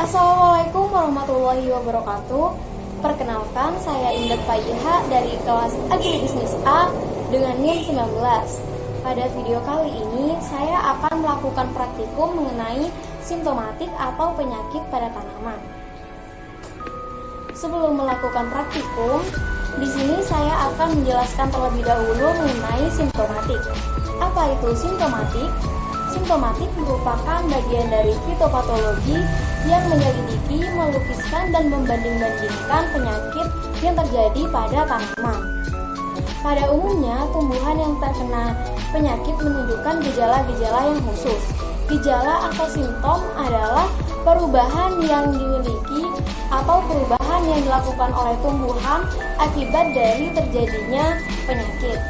Assalamualaikum warahmatullahi wabarakatuh. Perkenalkan, saya Indah Faiha dari kelas Agribisnis A dengan NIM 19. Pada video kali ini, saya akan melakukan praktikum mengenai simptomatik atau penyakit pada tanaman. Sebelum melakukan praktikum, di sini saya akan menjelaskan terlebih dahulu mengenai simptomatik. Apa itu simptomatik? Simptomatik merupakan bagian dari fitopatologi yang menyelidiki, melukiskan, dan membanding-bandingkan penyakit yang terjadi pada tanaman. Pada umumnya, tumbuhan yang terkena penyakit menunjukkan gejala-gejala yang khusus. Gejala atau simptom adalah perubahan yang dimiliki atau perubahan yang dilakukan oleh tumbuhan akibat dari terjadinya penyakit.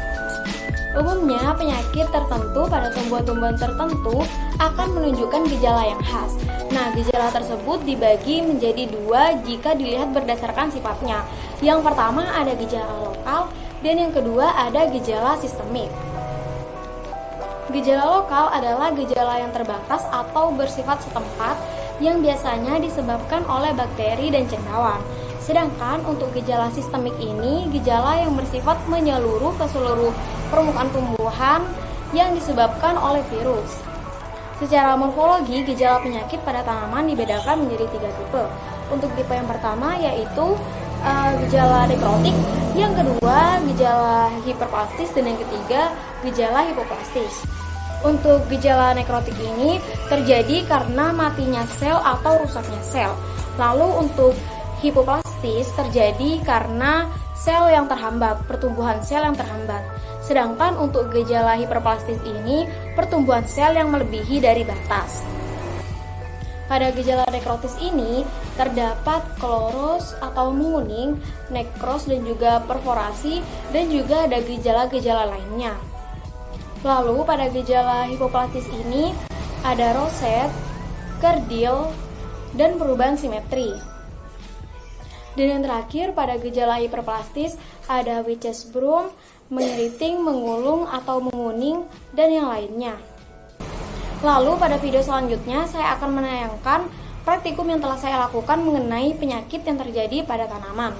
Umumnya, penyakit tertentu pada tumbuhan-tumbuhan tertentu akan menunjukkan gejala yang khas. Nah, gejala tersebut dibagi menjadi dua jika dilihat berdasarkan sifatnya. Yang pertama ada gejala lokal, dan yang kedua ada gejala sistemik. Gejala lokal adalah gejala yang terbatas atau bersifat setempat yang biasanya disebabkan oleh bakteri dan cendawan. Sedangkan untuk gejala sistemik ini, gejala yang bersifat menyeluruh ke seluruh permukaan tumbuhan yang disebabkan oleh virus. Secara morfologi, gejala penyakit pada tanaman dibedakan menjadi 3 tipe. Untuk tipe yang pertama yaitu gejala nekrotik, yang kedua gejala hiperplastis, dan yang ketiga gejala hipoplastis. Untuk gejala nekrotik ini terjadi karena matinya sel atau rusaknya sel. Lalu untuk hipoplastis terjadi karena sel yang terhambat, pertumbuhan sel yang terhambat. Sedangkan untuk gejala hiperplastis ini, pertumbuhan sel yang melebihi dari batas. Pada gejala nekrotis ini, terdapat kloros atau menguning, nekros dan juga perforasi, dan juga ada gejala-gejala lainnya. Lalu pada gejala hipoplastis ini, ada roset, kerdil, dan perubahan simetri. Dan yang terakhir, pada gejala hiperplastis ada Witch's Broom, mengeriting, mengulung atau menguning, dan yang lainnya. Lalu pada video selanjutnya saya akan menayangkan praktikum yang telah saya lakukan mengenai penyakit yang terjadi pada tanaman.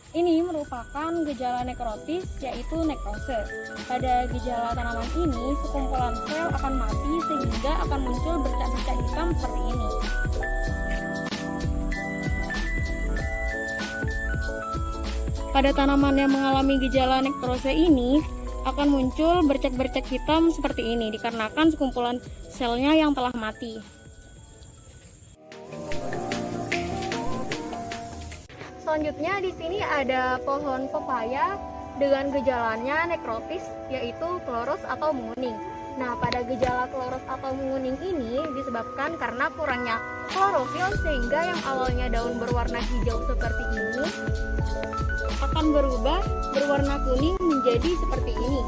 Ini merupakan gejala nekrotis, yaitu nekrose. Pada gejala tanaman ini, sekumpulan sel akan mati sehingga akan muncul bercak-bercak hitam seperti ini. Pada tanaman yang mengalami gejala nekrose ini, akan muncul bercak-bercak hitam seperti ini, dikarenakan sekumpulan selnya yang telah mati. Selanjutnya di sini ada pohon pepaya dengan gejalanya nekrotis, yaitu kloros atau menguning. Nah, pada gejala kloros atau menguning ini disebabkan karena kurangnya klorofil, sehingga yang awalnya daun berwarna hijau seperti ini akan berubah berwarna kuning menjadi seperti ini.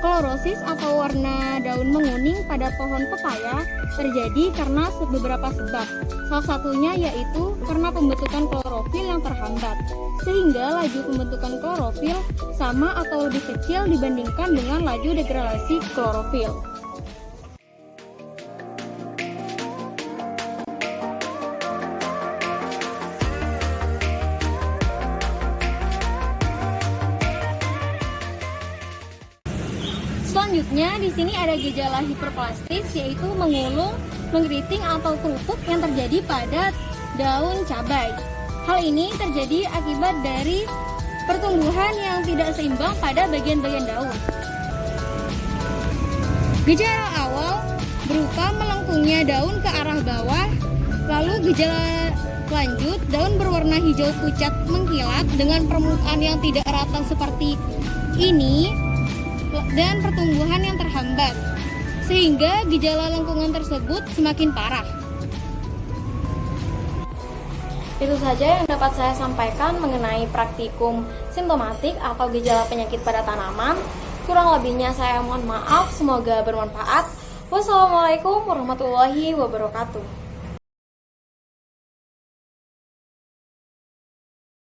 Klorosis atau warna daun menguning pada pohon pepaya terjadi karena beberapa sebab. Salah satunya yaitu karena pembentukan klorofil yang terhambat, sehingga laju pembentukan klorofil sama atau lebih kecil dibandingkan dengan laju degradasi klorofil. Selanjutnya di sini ada gejala hiperplastis, yaitu mengulung, mengeriting atau kerupuk yang terjadi pada daun cabai. Hal ini terjadi akibat dari pertumbuhan yang tidak seimbang pada bagian-bagian daun. Gejala awal berupa melengkungnya daun ke arah bawah, lalu gejala lanjut daun berwarna hijau pucat mengkilat dengan permukaan yang tidak rata seperti ini, dan pertumbuhan yang terhambat, sehingga gejala lengkungan tersebut semakin parah. Itu saja yang dapat saya sampaikan mengenai praktikum simptomatik atau gejala penyakit pada tanaman. Kurang lebihnya saya mohon maaf, semoga bermanfaat. Wassalamualaikum warahmatullahi wabarakatuh.